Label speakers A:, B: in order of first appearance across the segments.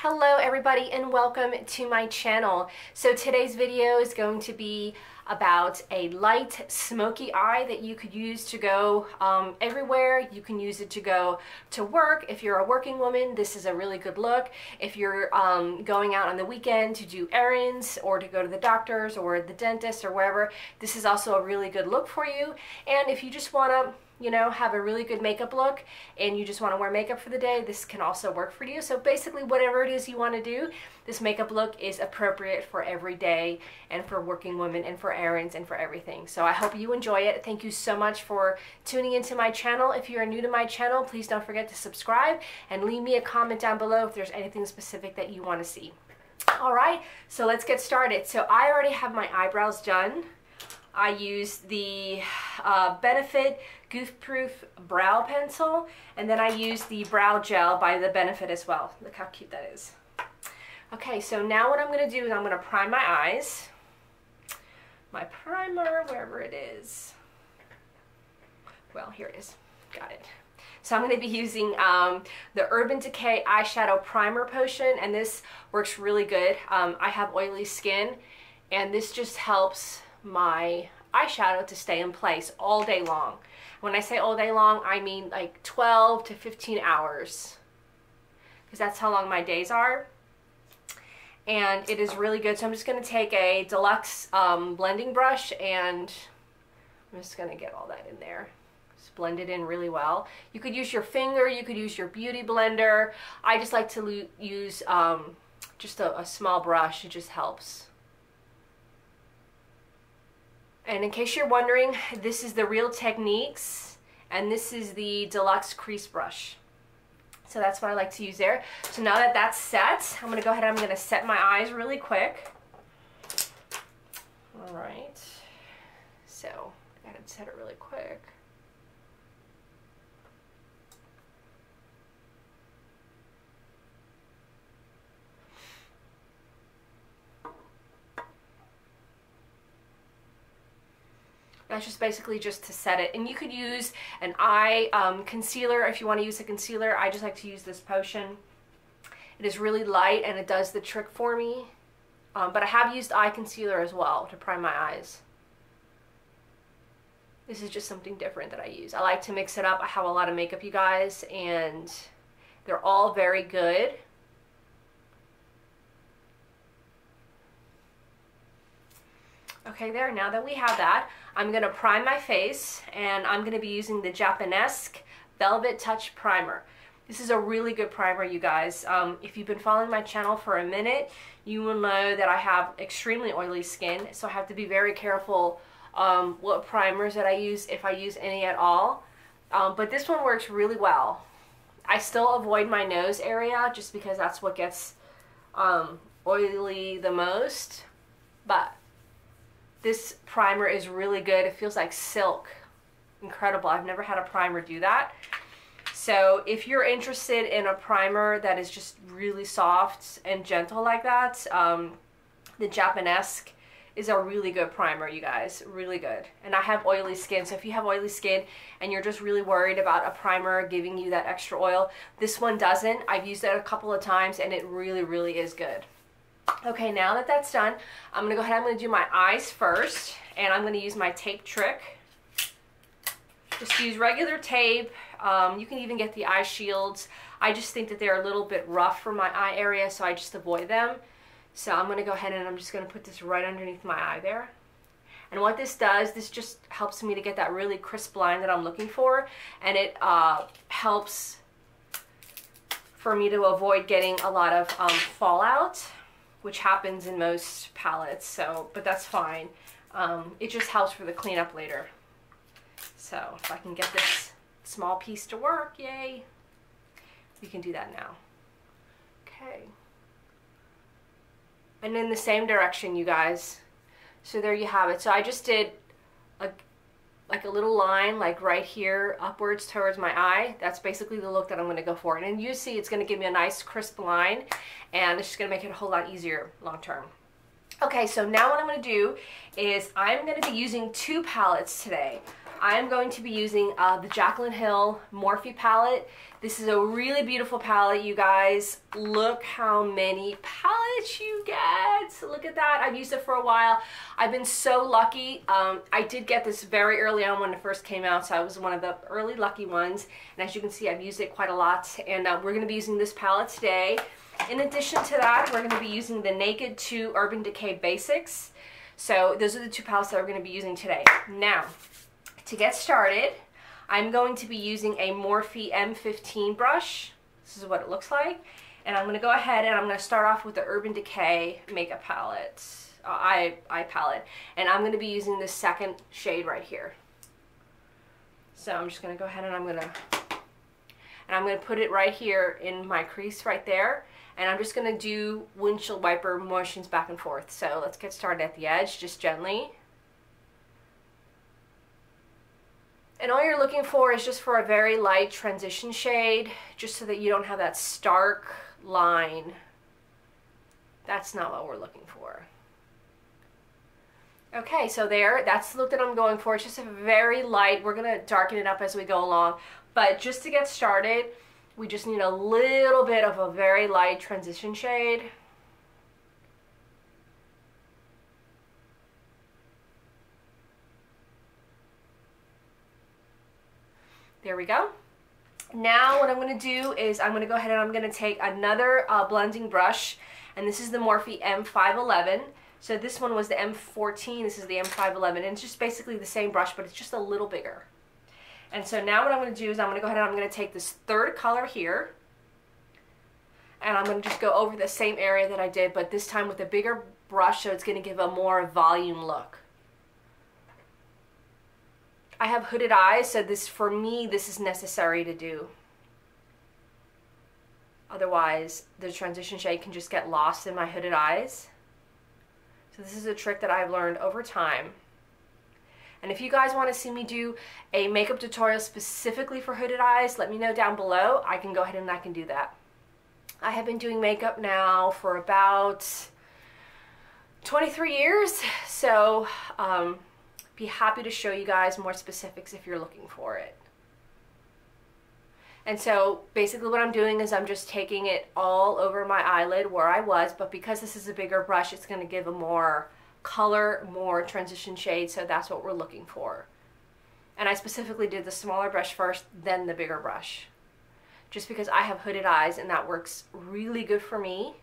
A: Hello everybody and welcome to my channel. So today's video is going to be about a light smoky eye that you could use to go everywhere. You can use it to go to work. If you're a working woman, this is a really good look. If you're going out on the weekend to do errands or to go to the doctors or the dentist or wherever, this is also a really good look for you. And if you just want to have a really good makeup look and you just want to wear makeup for the day, this can also work for you. So basically whatever it is you want to do, this makeup look is appropriate for every day and for working women and for errands and for everything. So I hope you enjoy it. Thank you so much for tuning into my channel. If you are new to my channel, please don't forget to subscribe and leave me a comment down below if there's anything specific that you want to see. All right, so let's get started. So I already have my eyebrows done. I use the Benefit Goof Proof Brow Pencil, and then I use the brow gel by the Benefit as well. Look how cute that is. Okay, so now what I'm going to do is I'm going to prime my eyes. My primer, wherever it is. Well, here it is. Got it. So I'm going to be using the Urban Decay Eyeshadow Primer Potion, and this works really good. I have oily skin, and this just helps my eyeshadow to stay in place all day long. When I say all day long, I mean like 12 to 15 hours, because that's how long my days are. And it is really good. So I'm just going to take a deluxe blending brush, and I'm just going to get all that in there. Just blend it in really well. You could use your finger, you could use your beauty blender. I just like to use just a small brush. It just helps. And in case you're wondering, this is the Real Techniques, and this is the Deluxe Crease Brush. So that's what I like to use there. So now that that's set, I'm going to go ahead and I'm going to set my eyes really quick. All right. So I got to set it really quick. That's just basically just to set it. And you could use an eye concealer if you want to use a concealer. I just like to use this potion. It is really light and it does the trick for me. But I have used eye concealer as well to prime my eyes. This is just something different that I use. I like to mix it up. I have a lot of makeup, you guys, and they're all very good. Okay, there, now that we have that, I'm going to prime my face, and I'm going to be using the Japonesque Velvet Touch Primer. This is a really good primer, you guys. If you've been following my channel for a minute, you will know that I have extremely oily skin, so I have to be very careful what primers that I use, if I use any at all. But this one works really well. I still avoid my nose area just because that's what gets oily the most, but this primer is really good. It feels like silk. Incredible. I've never had a primer do that. So if you're interested in a primer that is just really soft and gentle like that, the Japonesque is a really good primer, you guys. Really good. And I have oily skin, so if you have oily skin and you're just really worried about a primer giving you that extra oil, this one doesn't. I've used it a couple of times and it really, really is good. Okay, now that that's done, I'm going to go ahead, I'm going to do my eyes first, and I'm going to use my tape trick. Just use regular tape. You can even get the eye shields. I just think that they're a little bit rough for my eye area, so I just avoid them. So I'm going to go ahead and I'm just going to put this right underneath my eye there. And what this does, this just helps me to get that really crisp line that I'm looking for, and it helps for me to avoid getting a lot of fallout, which happens in most palettes, so, but that's fine. It just helps for the cleanup later. So if I can get this small piece to work, yay. We can do that now. Okay. And in the same direction, you guys. So there you have it. So I just did like a little line like right here upwards towards my eye. That's basically the look that I'm going to go for. And then you see it's going to give me a nice crisp line, and it's just going to make it a whole lot easier long term. Okay, so now what I'm going to do is I'm going to be using two palettes today. I am going to be using the Jaclyn Hill Morphe palette. This is a really beautiful palette, you guys. Look how many palettes you get. Look at that. I've used it for a while. I've been so lucky. I did get this very early on when it first came out, so I was one of the early lucky ones. And as you can see, I've used it quite a lot. And we're going to be using this palette today. In addition to that, we're going to be using the Naked 2 Urban Decay Basics. So those are the two palettes that we're going to be using today. Now, to get started, I'm going to be using a Morphe M15 brush. This is what it looks like. And I'm going to go ahead and I'm going to start off with the Urban Decay makeup palette, eye palette. And I'm going to be using this second shade right here. So I'm just going to go ahead and I'm going to put it right here in my crease right there. And I'm just going to do windshield wiper motions back and forth. So let's get started at the edge, just gently. And all you're looking for is just for a very light transition shade, just so that you don't have that stark line. That's not what we're looking for. Okay, so that's the look that I'm going for. It's just a very light. We're going to darken it up as we go along. But just to get started, we just need a little bit of a very light transition shade. There we go. Now what I'm going to do is I'm going to go ahead and I'm going to take another blending brush, and this is the Morphe M511. So this one was the M14, this is the M511, and it's just basically the same brush, but it's just a little bigger. And so now what I'm going to do is I'm going to go ahead and I'm going to take this third color here, and I'm going to just go over the same area that I did, but this time with a bigger brush, so it's going to give a more volume look. I have hooded eyes, so for me, this is necessary to do. Otherwise, the transition shade can just get lost in my hooded eyes. So this is a trick that I've learned over time. And if you guys want to see me do a makeup tutorial specifically for hooded eyes, let me know down below. I can go ahead and I can do that. I have been doing makeup now for about 23 years, so be happy to show you guys more specifics if you're looking for it. And so basically what I'm doing is I'm just taking it all over my eyelid where I was, but because this is a bigger brush, it's going to give a more color, more transition shade, so that's what we're looking for. And I specifically did the smaller brush first, then the bigger brush, just because I have hooded eyes and that works really good for me.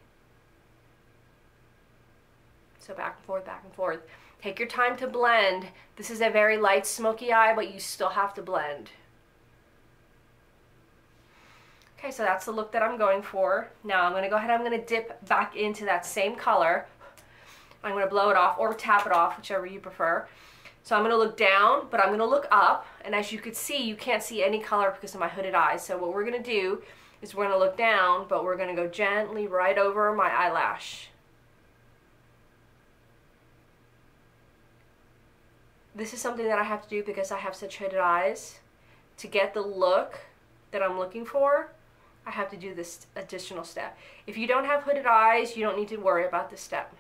A: So back and forth, back and forth. Take your time to blend. This is a very light smoky eye, but you still have to blend. Okay, so that's the look that I'm going for. Now I'm going to go ahead and I'm going to dip back into that same color. I'm going to blow it off or tap it off, whichever you prefer. So I'm going to look down, but I'm going to look up. And as you could see, you can't see any color because of my hooded eyes. So what we're going to do is we're going to look down, but we're going to go gently right over my eyelash. This is something that I have to do because I have such hooded eyes. To get the look that I'm looking for, I have to do this additional step. If you don't have hooded eyes, you don't need to worry about this step.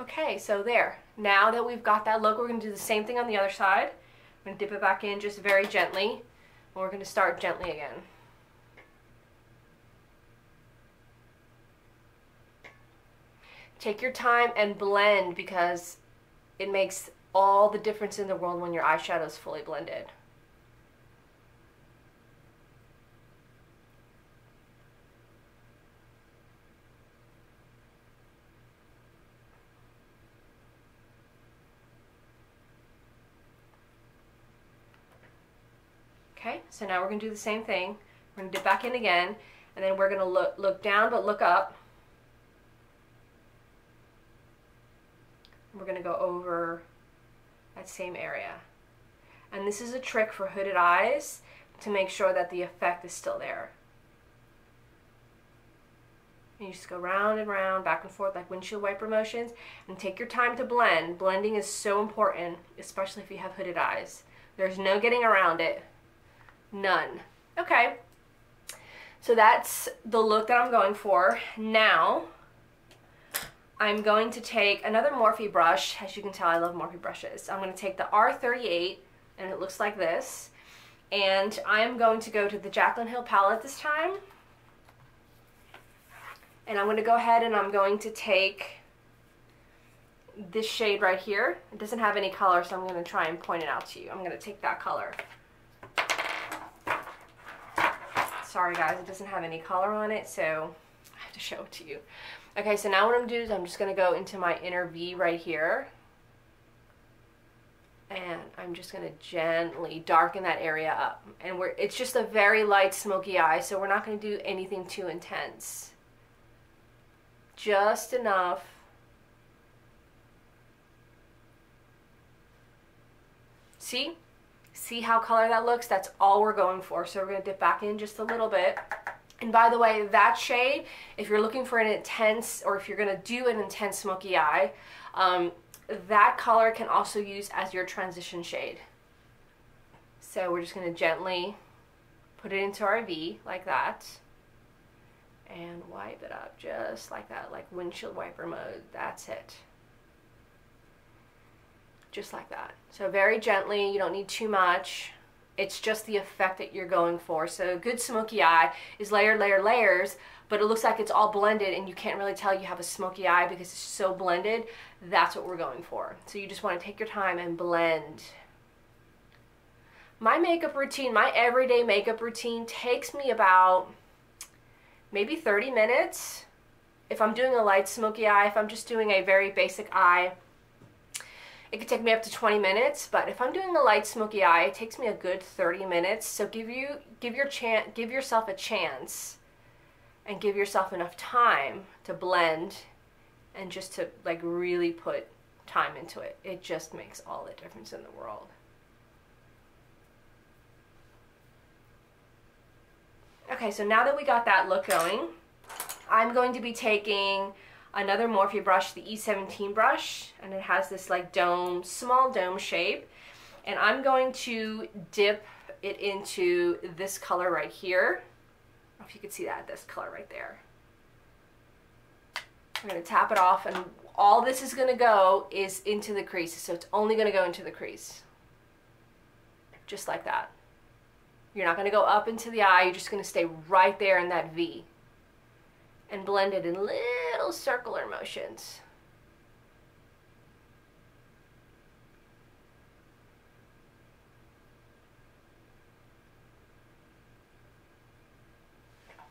A: Okay, so there. Now that we've got that look, we're going to do the same thing on the other side. I'm going to dip it back in just very gently, and we're going to start gently again. Take your time and blend because it makes all the difference in the world when your eyeshadow is fully blended. Okay, so now we're going to do the same thing. We're going to dip back in again, and then we're going to look down but look up. We're going to go over that same area. And this is a trick for hooded eyes to make sure that the effect is still there. And you just go round and round, back and forth like windshield wiper motions, and take your time to blend. Blending is so important, especially if you have hooded eyes. There's no getting around it. None. Okay, so that's the look that I'm going for. Now, I'm going to take another Morphe brush. As you can tell, I love Morphe brushes. I'm going to take the R38 and it looks like this. And I'm going to go to the Jaclyn Hill palette this time. And I'm going to go ahead and I'm going to take this shade right here. It doesn't have any color, so I'm going to try and point it out to you. I'm going to take that color. Sorry guys, it doesn't have any color on it, so I have to show it to you. Okay, so now what I'm doing is I'm just going to go into my inner V right here. And I'm just going to gently darken that area up. And it's just a very light smoky eye, so we're not going to do anything too intense. Just enough. See? See how color that looks? That's all we're going for. So we're going to dip back in just a little bit. And by the way, that shade, if you're looking for an intense, or if you're going to do an intense smoky eye, that color can also use as your transition shade. So we're just going to gently put it into our V like that. And wipe it up just like that, like windshield wiper mode. That's it. Just like that. So very gently, you don't need too much. It's just the effect that you're going for. So a good smoky eye is layered, layered, layers, but it looks like it's all blended and you can't really tell you have a smoky eye because it's so blended. That's what we're going for. So you just want to take your time and blend. My makeup routine, my everyday makeup routine takes me about maybe 30 minutes. If I'm doing a light smoky eye, if I'm just doing a very basic eye, it could take me up to 20 minutes, but if I'm doing a light smoky eye, it takes me a good 30 minutes. So give yourself a chance and give yourself enough time to blend and just to like really put time into it. It just makes all the difference in the world. Okay, so now that we got that look going, I'm going to be taking another Morphe brush, the E17 brush, and it has this like dome, small dome shape, and I'm going to dip it into this color right here. I don't know if you can see that, this color right there. I'm going to tap it off, and all this is going to go is into the crease, so it's only going to go into the crease. Just like that. You're not going to go up into the eye, you're just going to stay right there in that V. And blend it in little circular motions.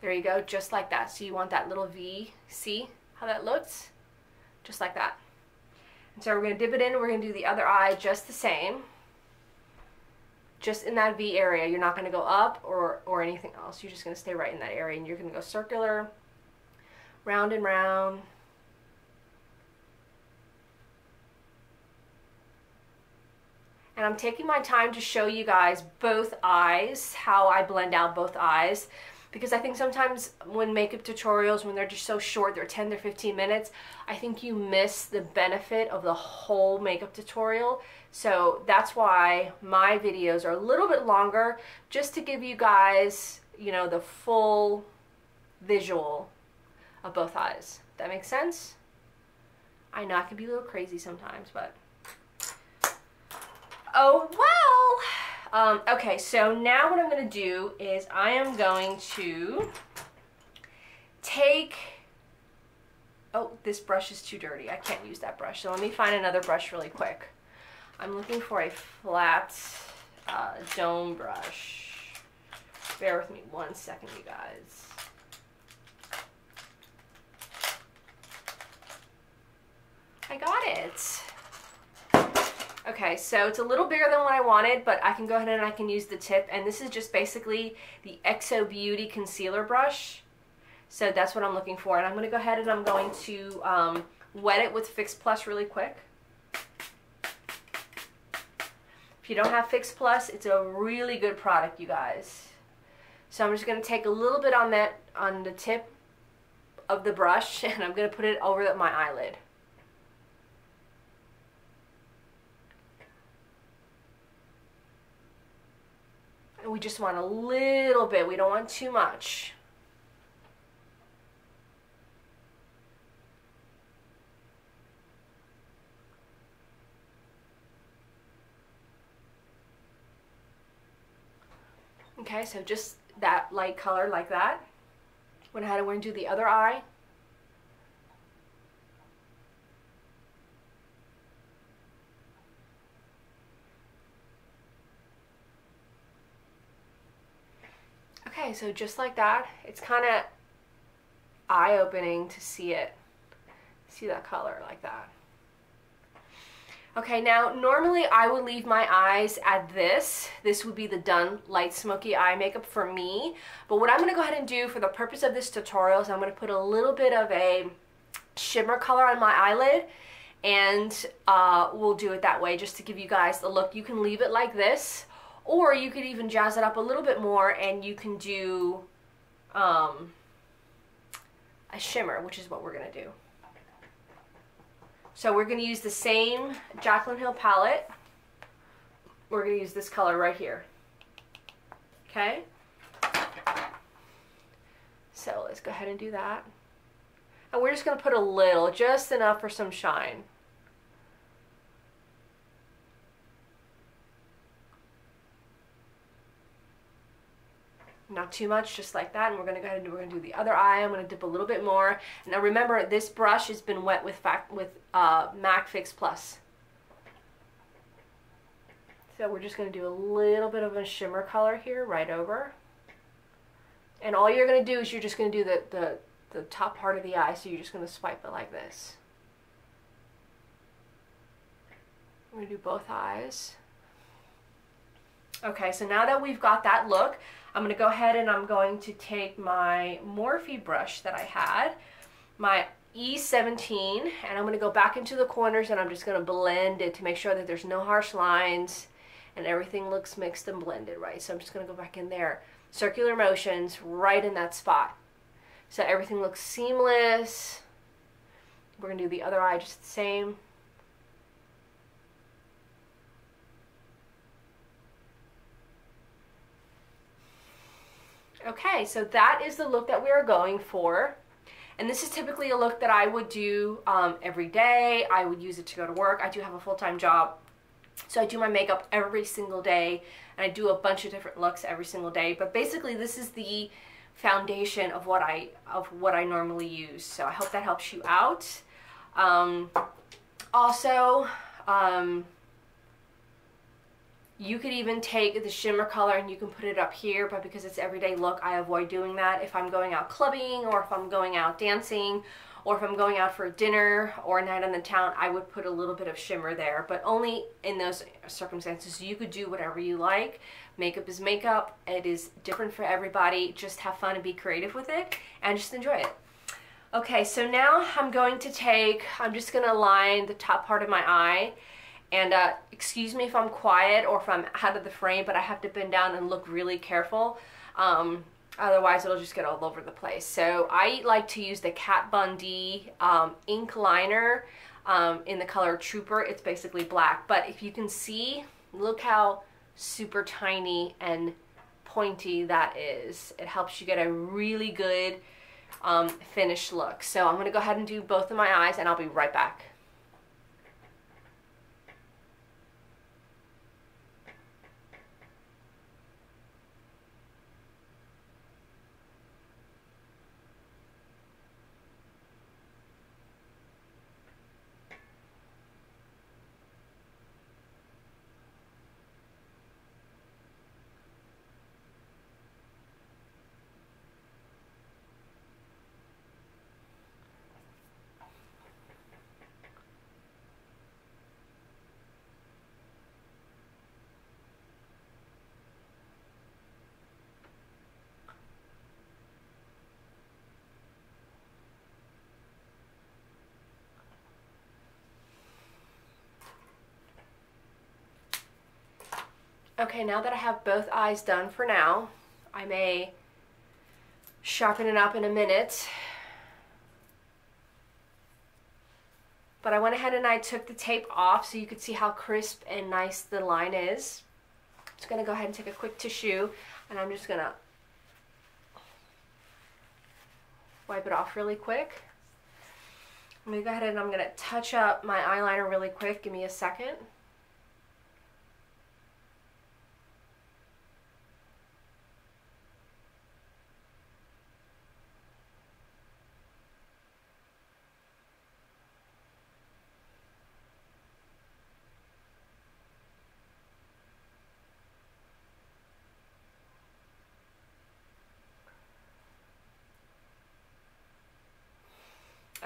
A: There you go, just like that. So you want that little V. See how that looks? Just like that. And so we're going to dip it in, and we're going to do the other eye just the same. Just in that V area. You're not going to go up or anything else. You're just going to stay right in that area, and you're going to go circular, round and round. And I'm taking my time to show you guys both eyes, how I blend out both eyes, because I think sometimes when makeup tutorials, when they're just so short, they're 10 to 15 minutes, I think you miss the benefit of the whole makeup tutorial. So that's why my videos are a little bit longer, just to give you guys, you know, the full visual of both eyes. That makes sense? I know I can be a little crazy sometimes, but oh well. Okay, so now what I'm going to do is I am going to take, oh, this brush is too dirty. I can't use that brush. So let me find another brush really quick. I'm looking for a flat dome brush. Bear with me 1 second, you guys. I got it. Okay, so it's a little bigger than what I wanted, but I can go ahead and I can use the tip. And this is just basically the XO Beauty concealer brush. So that's what I'm looking for. And I'm going to go ahead and I'm going to wet it with Fix Plus really quick. If you don't have Fix Plus, it's a really good product, you guys. So I'm just going to take a little bit on the tip of the brush, and I'm going to put it over my eyelid. And we just want a little bit. We don't want too much. Okay, so just that light color like that. Went ahead and we're going to do the other eye. Okay, so just like that. It's kind of eye-opening to see it. See that color like that. Okay, now normally I would leave my eyes at this. This would be the done light smoky eye makeup for me. But what I'm going to go ahead and do for the purpose of this tutorial is I'm going to put a little bit of a shimmer color on my eyelid. And we'll do it that way just to give you guys the look. You can leave it like this. Or you could even jazz it up a little bit more and you can do a shimmer, which is what we're going to do. So we're going to use the same Jaclyn Hill palette. We're going to use this color right here. Okay? So let's go ahead and do that. And we're just going to put a little, just enough for some shine. Not too much, just like that. And we're going to go ahead and we're going to do the other eye. I'm going to dip a little bit more. Now remember, this brush has been wet with MAC Fix Plus. So we're just going to do a little bit of a shimmer color here, right over. And all you're going to do is you're just going to do the top part of the eye. So you're just going to swipe it like this. I'm going to do both eyes. Okay, so now that we've got that look, I'm going to go ahead and I'm going to take my Morphe brush that I had, my E17, and I'm going to go back into the corners and I'm just going to blend it to make sure that there's no harsh lines and everything looks mixed and blended, right? So I'm just going to go back in there. Circular motions right in that spot. So everything looks seamless. We're going to do the other eye just the same. Okay, so that is the look that we are going for. And this is typically a look that I would do every day. I would use it to go to work. I do have a full-time job, so I do my makeup every single day. And I do a bunch of different looks every single day. But basically, this is the foundation of what I normally use. So I hope that helps you out. Also, you could even take the shimmer color and you can put it up here, but because it's everyday look, I avoid doing that. If I'm going out clubbing or if I'm going out dancing or if I'm going out for dinner or a night on the town, I would put a little bit of shimmer there, but only in those circumstances. You could do whatever you like. Makeup is makeup. It is different for everybody. Just have fun and be creative with it and just enjoy it. Okay, so now I'm just going to line the top part of my eye. And excuse me if I'm quiet or if I'm out of the frame, but I have to bend down and look really careful. Otherwise, it'll just get all over the place. So I like to use the Kat Von D ink liner in the color Trooper. It's basically black. But if you can see, look how super tiny and pointy that is. It helps you get a really good finished look. So I'm going to go ahead and do both of my eyes, and I'll be right back. Okay, now that I have both eyes done for now, I may sharpen it up in a minute. But I went ahead and I took the tape off so you could see how crisp and nice the line is. I'm just going to go ahead and take a quick tissue, and I'm just going to wipe it off really quick. I'm going to go ahead and I'm going to touch up my eyeliner really quick. Give me a second.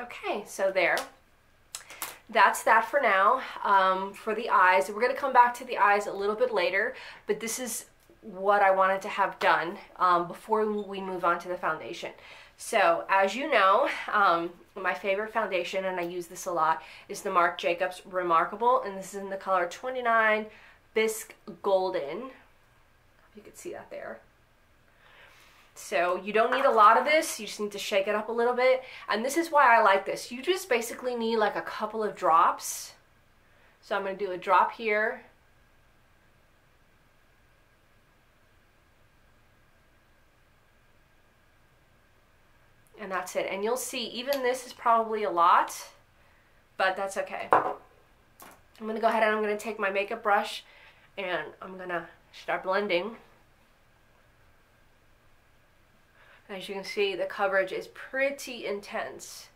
A: Okay, so there. That's that for now, for the eyes. We're going to come back to the eyes a little bit later, but this is what I wanted to have done before we move on to the foundation. So, as you know, my favorite foundation, and I use this a lot, is the Marc Jacobs Remarkable, and this is in the color 29 Bisque Golden. You can see that there. So you don't need a lot of this, you just need to shake it up a little bit. And this is why I like this. You just basically need like a couple of drops. So I'm going to do a drop here. And that's it. And you'll see, even this is probably a lot, but that's okay. I'm going to go ahead and I'm going to take my makeup brush and I'm going to start blending. As you can see, the coverage is pretty intense.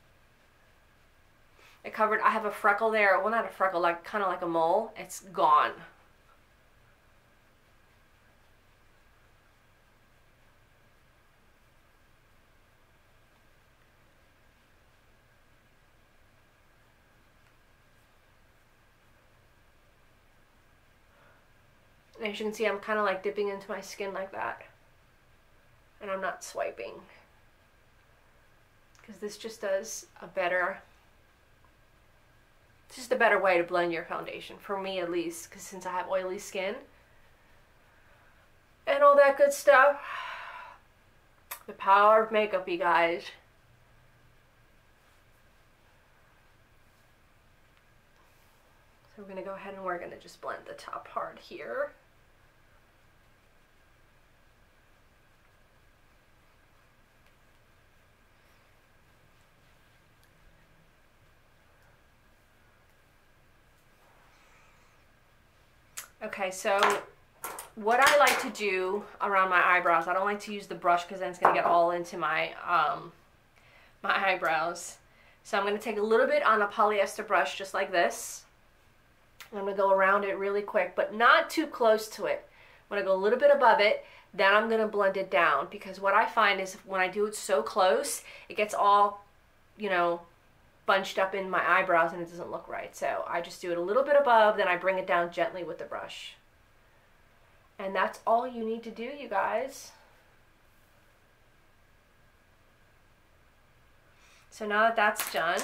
A: I have a freckle there. Well, not a freckle, like kind of like a mole. It's gone. And as you can see, I'm kind of like dipping into my skin like that. And I'm not swiping, because this just does a better, it's just a better way to blend your foundation, for me at least, because since I have oily skin and all that good stuff. The power of makeup, you guys. So we're going to go ahead and we're going to just blend the top part here. Okay, so what I like to do around my eyebrows, I don't like to use the brush because then it's going to get all into my my eyebrows. So I'm going to take a little bit on a polyester brush just like this. I'm going to go around it really quick, but not too close to it. I'm going to go a little bit above it, then I'm going to blend it down, because what I find is when I do it so close, it gets all, you know, bunched up in my eyebrows and it doesn't look right. So I just do it a little bit above, then I bring it down gently with the brush. And that's all you need to do, you guys. So now that that's done,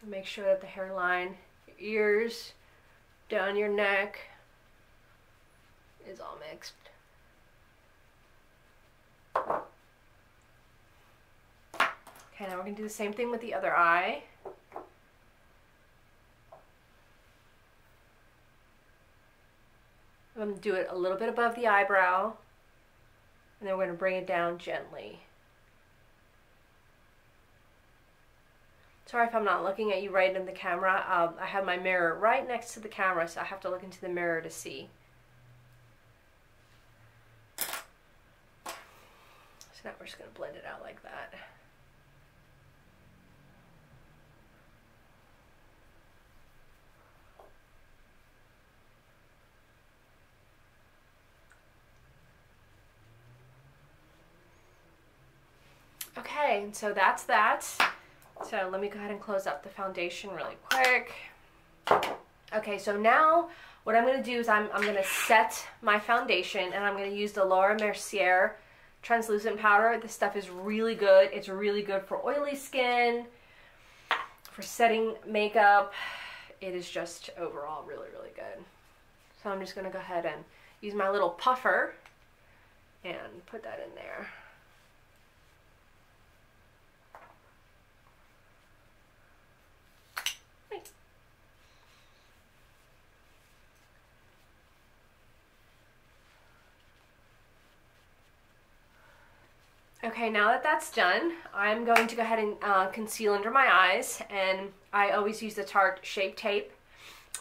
A: make sure that the hairline, your ears, down your neck is all mixed. Okay, now we're going to do the same thing with the other eye. I'm going to do it a little bit above the eyebrow, and then we're going to bring it down gently. Sorry if I'm not looking at you right in the camera. I have my mirror right next to the camera, so I have to look into the mirror to see. So now we're just going to blend it out like that. Okay, and so that's that. So let me go ahead and close up the foundation really quick. Okay, so now what I'm going to do is I'm going to set my foundation, and I'm going to use the MERCIER translucent powder. This stuff is really good. It's really good for oily skin, for setting makeup. It is just overall really, really good. So I'm just going to go ahead and use my little puffer and put that in there. Okay, now that that's done, I'm going to go ahead and conceal under my eyes, and I always use the Tarte Shape Tape,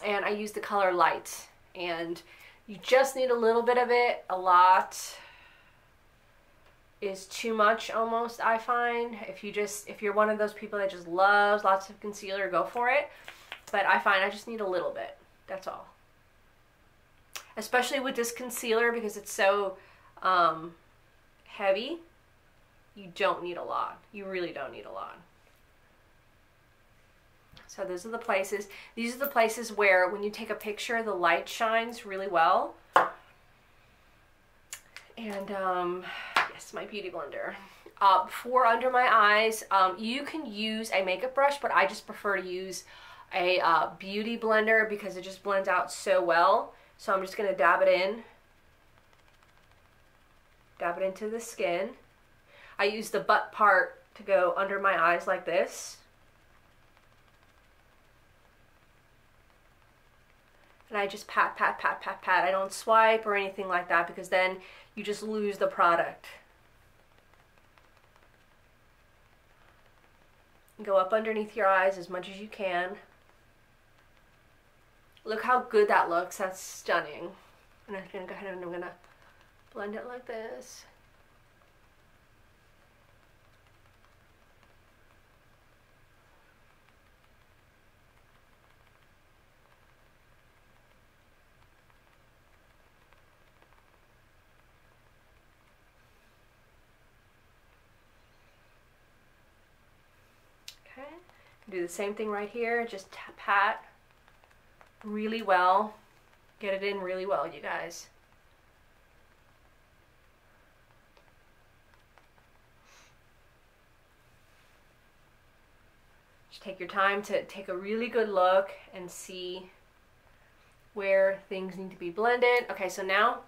A: and I use the color Light, and you just need a little bit of it. A lot is too much almost, I find. If you're one of those people that just loves lots of concealer, go for it, but I find I just need a little bit, that's all. Especially with this concealer, because it's so heavy, you don't need a lot. You really don't need a lot. So those are the places. These are the places where when you take a picture, the light shines really well. And yes, my beauty blender. For under my eyes, you can use a makeup brush, but I just prefer to use a beauty blender because it just blends out so well. So I'm just going to dab it in. Dab it into the skin. I use the butt part to go under my eyes like this. And I just pat, pat, pat, pat, pat. I don't swipe or anything like that because then you just lose the product. Go up underneath your eyes as much as you can. Look how good that looks. That's stunning. And I'm going to go ahead and I'm going to blend it like this. Okay, do the same thing right here. Just pat really well. Get it in really well, you guys. Just take your time to take a really good look and see where things need to be blended. Okay, so now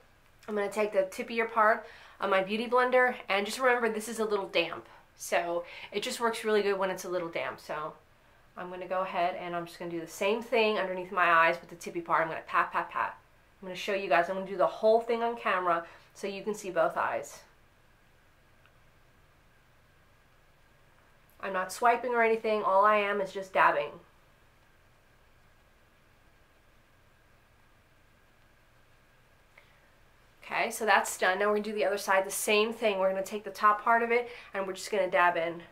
A: I'm going to take the tippier part of my beauty blender, and just remember this is a little damp. So it just works really good when it's a little damp. So I'm going to go ahead and I'm just going to do the same thing underneath my eyes with the tippy part. I'm going to pat, pat, pat. I'm going to show you guys. I'm going to do the whole thing on camera so you can see both eyes. I'm not swiping or anything. All I am is just dabbing. Okay, so that's done. Now we're going to do the other side, the same thing. We're going to take the top part of it and we're just going to dab in.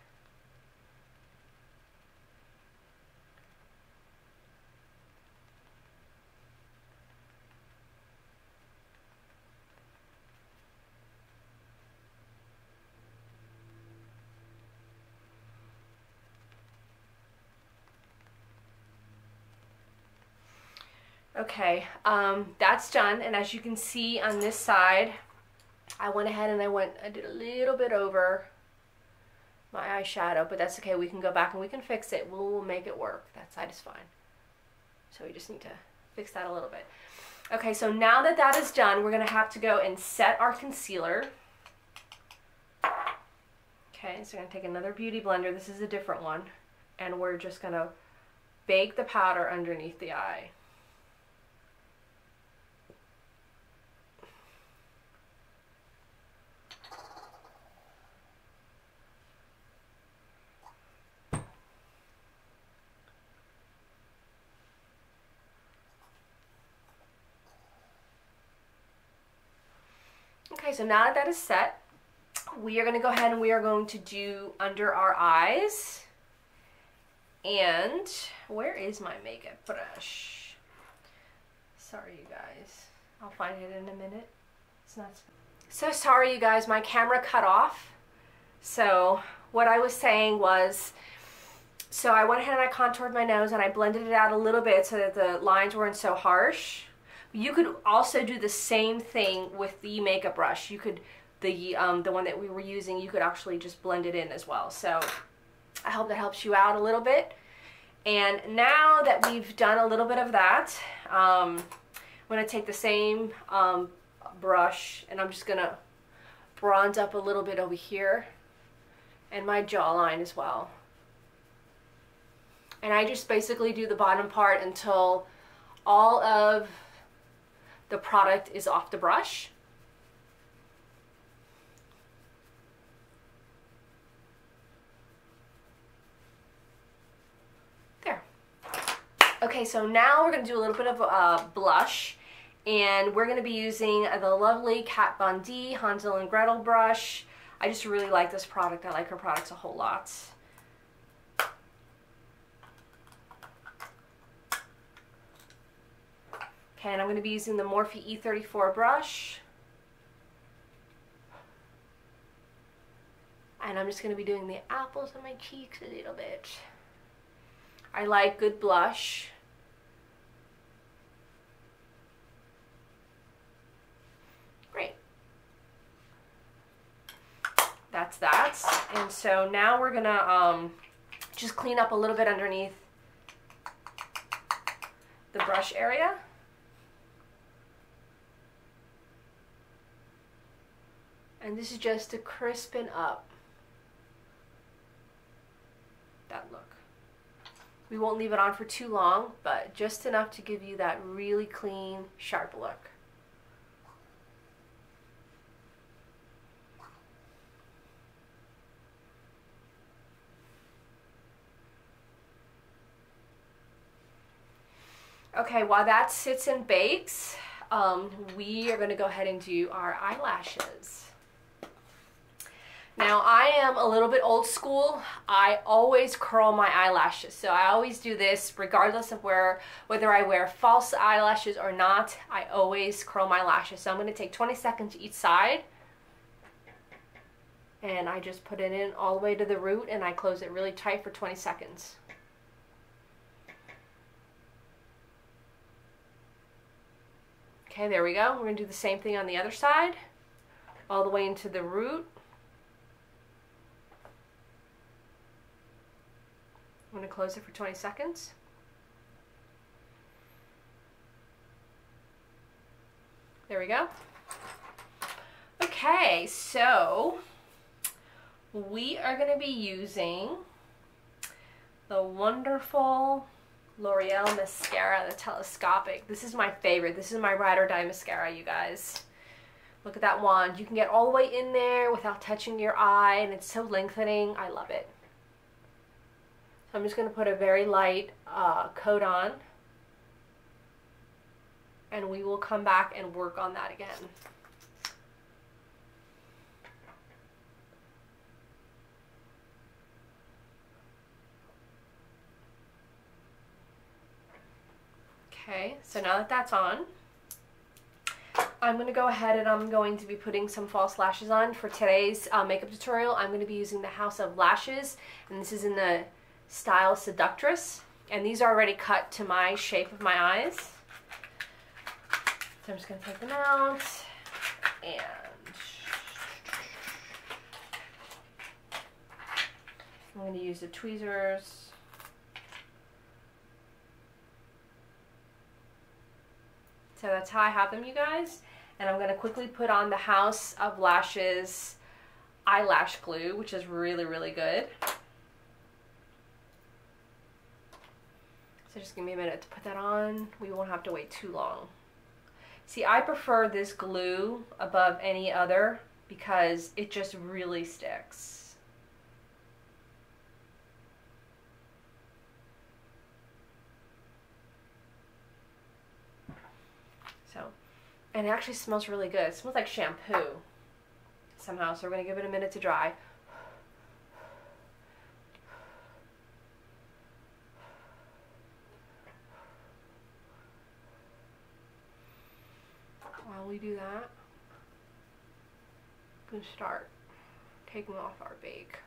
A: Okay, that's done, and as you can see on this side, I went ahead and I did a little bit over my eyeshadow, but that's okay. We can go back and we can fix it. We'll make it work. That side is fine. So we just need to fix that a little bit. Okay, so now that that is done, we're gonna have to go and set our concealer. Okay, so we're gonna take another beauty blender. This is a different one, and we're just gonna bake the powder underneath the eye. Okay, so now that that is set, we are going to go ahead and we are going to do under our eyes. And where is my makeup brush? Sorry, you guys. I'll find it in a minute. It's not so sorry, you guys. My camera cut off. So what I was saying was, so I went ahead and I contoured my nose and I blended it out a little bit so that the lines weren't so harsh. You could also do the same thing with the makeup brush. You could, the one that we were using, you could actually just blend it in as well. So I hope that helps you out a little bit. And now that we've done a little bit of that, I'm going to take the same brush and I'm just going to bronze up a little bit over here and my jawline as well. And I just basically do the bottom part until all of the product is off the brush. There. Okay, so now we're going to do a little bit of blush, and we're going to be using the lovely Kat Von D Hansel and Gretel brush. I just really like this product. I like her products a whole lot. Okay, and I'm going to be using the Morphe E34 brush. And I'm just going to be doing the apples on my cheeks a little bit. I like good blush. Great. That's that. And so now we're going to just clean up a little bit underneath the brush area. And this is just to crispen up that look. We won't leave it on for too long, but just enough to give you that really clean, sharp look. Okay, while that sits and bakes, we are going to go ahead and do our eyelashes. Now, I am a little bit old school. I always curl my eyelashes. So I always do this regardless of whether I wear false eyelashes or not. I always curl my lashes. So I'm going to take 20 seconds each side. And I just put it in all the way to the root and I close it really tight for 20 seconds. Okay, there we go. We're going to do the same thing on the other side. All the way into the root. I'm going to close it for 20 seconds. There we go. Okay, so we are going to be using the wonderful L'Oreal mascara, the telescopic. This is my favorite. This is my ride or die mascara, you guys. Look at that wand. You can get all the way in there without touching your eye, and it's so lengthening. I love it. I'm just going to put a very light coat on, and we will come back and work on that again. Okay, so now that that's on, I'm going to go ahead and I'm going to be putting some false lashes on. For today's makeup tutorial, I'm going to be using the House of Lashes, and this is in the style Seductress, and these are already cut to my shape of my eyes. So I'm just going to take them out, and I'm going to use the tweezers. So that's how I have them, you guys. And I'm going to quickly put on the House of Lashes eyelash glue, which is really, really good. So just give me a minute to put that on. We won't have to wait too long. See, I prefer this glue above any other because it just really sticks. So, and it actually smells really good. It smells like shampoo somehow. So we're going to give it a minute to dry. While we do that, I'm going to start taking off our bake.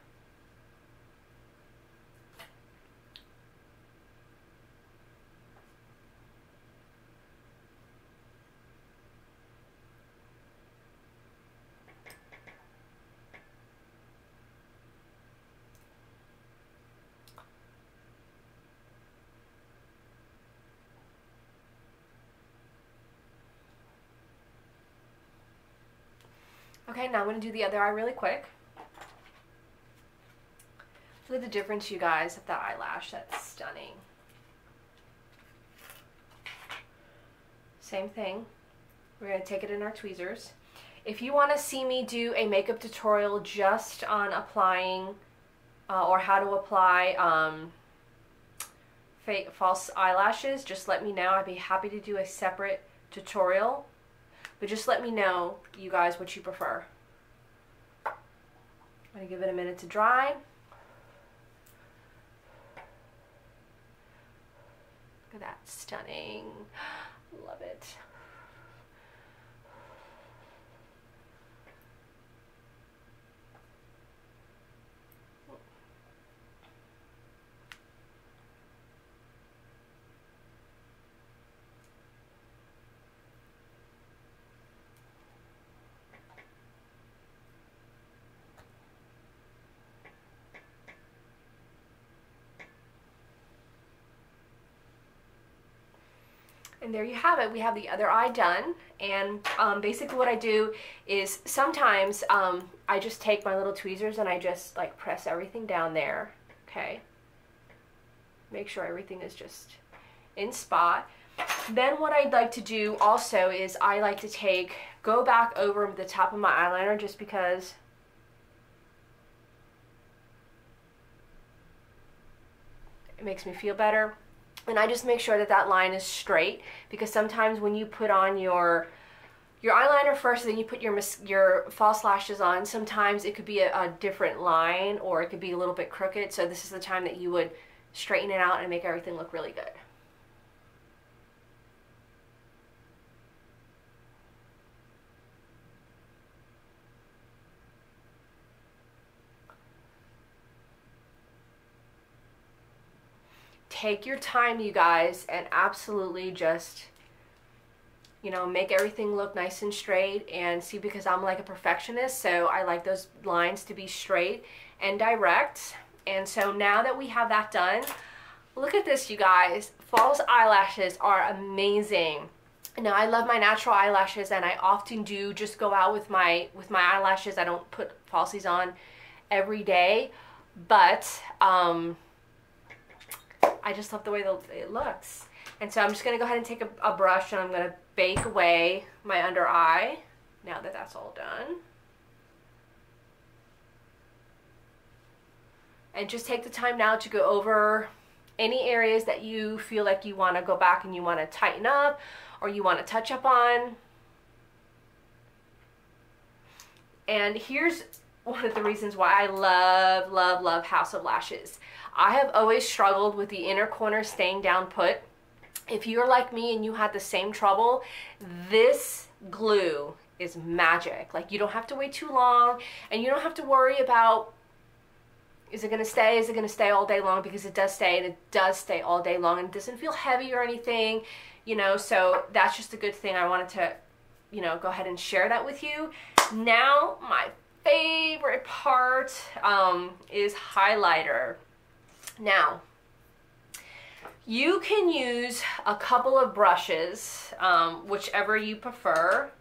A: Okay, now I'm going to do the other eye really quick. Look at the difference, you guys, of that eyelash. That's stunning. Same thing. We're going to take it in our tweezers. If you want to see me do a makeup tutorial just on applying or how to apply fake false eyelashes, just let me know. I'd be happy to do a separate tutorial. But just let me know, you guys, what you prefer. I'm going to give it a minute to dry. Look at that. Stunning. Love it. And there you have it. We have the other eye done. And basically what I do is sometimes I just take my little tweezers and I just like press everything down there. Okay. Make sure everything is just in spot. Then what I'd like to do also is I like to go back over the top of my eyeliner just because it makes me feel better. And I just make sure that that line is straight, because sometimes when you put on your eyeliner first, then you put your false lashes on, sometimes it could be a different line, or it could be a little bit crooked. So this is the time that you would straighten it out and make everything look really good. Take your time, you guys, and absolutely just, you know, make everything look nice and straight. And see, because I'm like a perfectionist, so I like those lines to be straight and direct. And so now that we have that done, look at this, you guys. False eyelashes are amazing. Now, I love my natural eyelashes, and I often do just go out with my eyelashes. I don't put falsies on every day, but I just love the way it looks. And so I'm just going to go ahead and take a brush, and I'm going to bake away my under eye now that that's all done. And just take the time now to go over any areas that you feel like you want to go back and you want to tighten up, or you want to touch up on. And here's one of the reasons why I love, love, love House of Lashes. I have always struggled with the inner corner staying down put. If you're like me and you had the same trouble, this glue is magic. Like, you don't have to wait too long, and you don't have to worry about, is it going to stay? Is it going to stay all day long? Because it does stay, and it does stay all day long, and it doesn't feel heavy or anything, you know, so that's just a good thing. I wanted to, you know, go ahead and share that with you. Now, my favorite part is highlighter. Now, you can use a couple of brushes, whichever you prefer.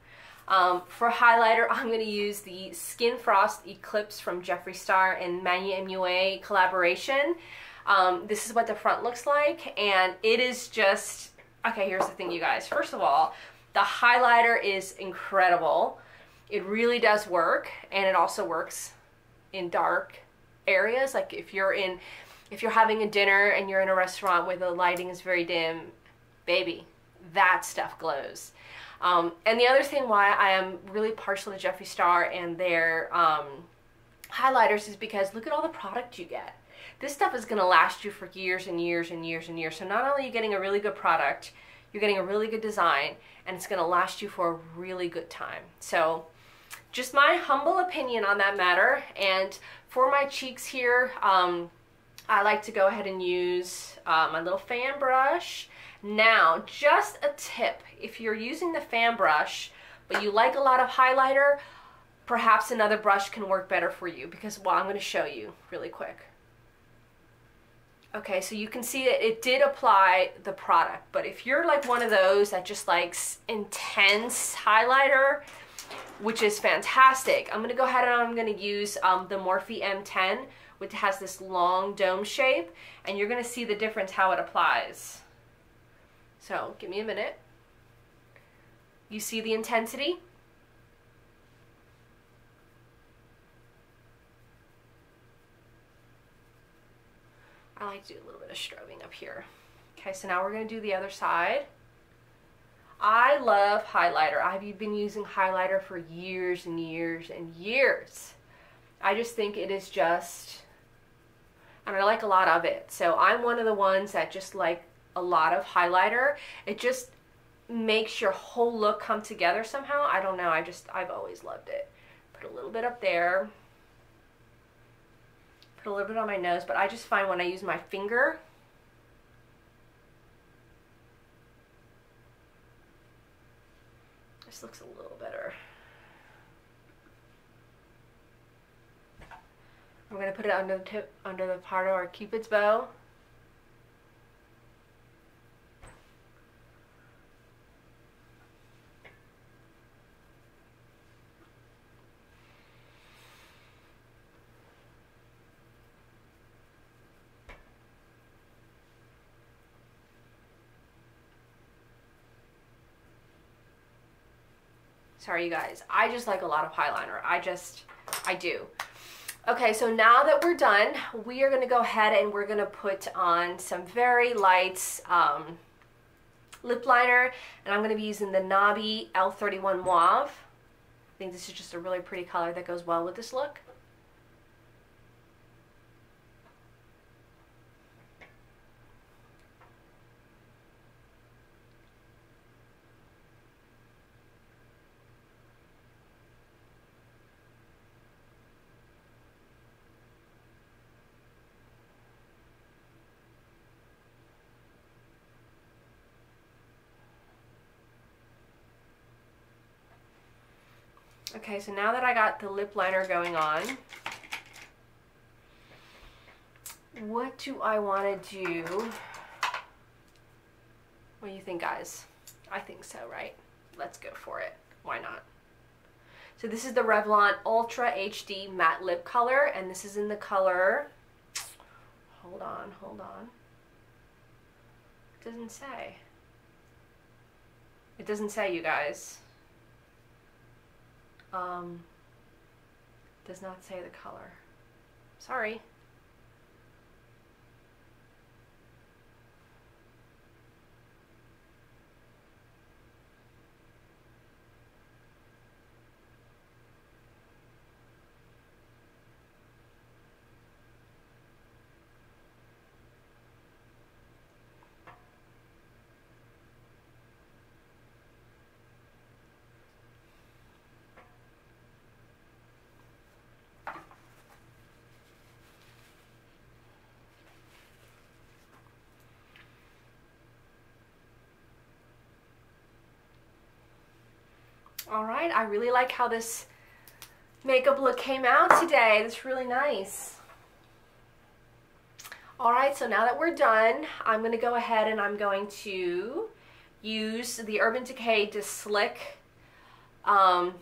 A: For highlighter, I'm going to use the Skin Frost Eclipse from Jeffree Star and Manu MUA collaboration. This is what the front looks like, and it is just, okay, here's the thing, you guys. First of all, the highlighter is incredible. It really does work, and it also works in dark areas. Like if you're having a dinner and you're in a restaurant where the lighting is very dim, baby, that stuff glows. And the other thing why I am really partial to Jeffree Star and their highlighters is because look at all the product you get. This stuff is going to last you for years and years and years and years. So not only are you getting a really good product, you're getting a really good design, and it's going to last you for a really good time. So just my humble opinion on that matter. And for my cheeks here, I like to go ahead and use my little fan brush. Now, just a tip, if you're using the fan brush, but you like a lot of highlighter, perhaps another brush can work better for you, because, well, I'm going to show you really quick. Okay, so you can see that it did apply the product, but if you're like one of those that just likes intense highlighter, which is fantastic, I'm going to go ahead and I'm going to use the Morphe M10, which has this long dome shape, and you're going to see the difference how it applies. So give me a minute. You see the intensity? I like to do a little bit of strobing up here. Okay, so now we're going to do the other side. I love highlighter. I've been using highlighter for years and years and years. I just think it is just, and I like a lot of it. So I'm one of the ones that just like a lot of highlighter. It just makes your whole look come together somehow. I don't know, I've always loved it. Put a little bit up there. Put a little bit on my nose, but I just find when I use my finger, this looks a little better. I'm going to put it under the tip, under the part of our Cupid's bow. Sorry, you guys. I just like a lot of eyeliner. I do. Okay, so now that we're done, we are going to go ahead and we're going to put on some very light lip liner. And I'm going to be using the NABI L31 Mauve. I think this is just a really pretty color that goes well with this look. Okay, so now that I got the lip liner going on, what do I want to do? What do you think, guys? I think so, right? Let's go for it. Why not? So this is the Revlon Ultra HD Matte Lip Color, and this is in the color, hold on. It doesn't say. It doesn't say, you guys. Does not say the color. Sorry. Alright, I really like how this makeup look came out today. It's really nice. Alright, so now that we're done, I'm going to go ahead and I'm going to use the Urban Decay Slick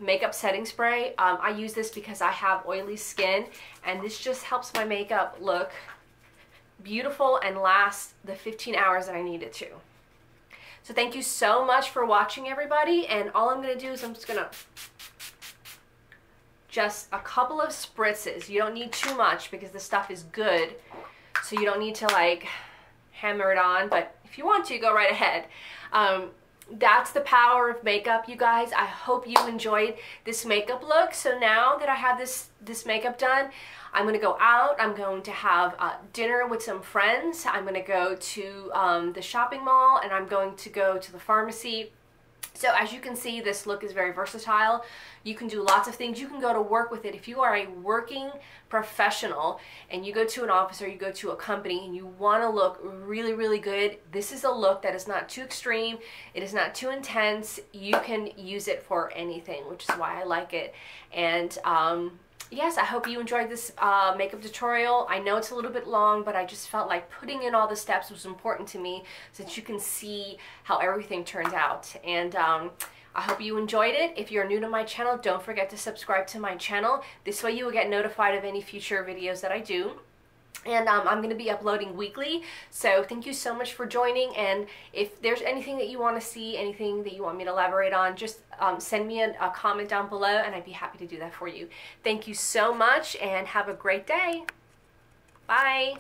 A: makeup setting spray. I use this because I have oily skin, and this just helps my makeup look beautiful and last the 15 hours that I need it to. So thank you so much for watching, everybody, and all I'm going to do is I'm just a couple of spritzes. You don't need too much because the stuff is good, so you don't need to like hammer it on, but if you want to, go right ahead. That's the power of makeup, you guys. I hope you enjoyed this makeup look. So now that I have this makeup done, I'm going to go out. I'm going to have dinner with some friends. I'm going to go to the shopping mall, and I'm going to go to the pharmacy. So as you can see, this look is very versatile. You can do lots of things. You can go to work with it. If you are a working professional and you go to an office or you go to a company and you want to look really, really good, this is a look that is not too extreme. It is not too intense. You can use it for anything, which is why I like it. And yes, I hope you enjoyed this makeup tutorial. I know it's a little bit long, but I just felt like putting in all the steps was important to me so that you can see how everything turns out. And I hope you enjoyed it. If you're new to my channel, don't forget to subscribe to my channel. This way you will get notified of any future videos that I do. And I'm going to be uploading weekly, so thank you so much for joining. And if there's anything that you want to see, anything that you want me to elaborate on, just send me a comment down below, and I'd be happy to do that for you. Thank you so much, and have a great day. Bye.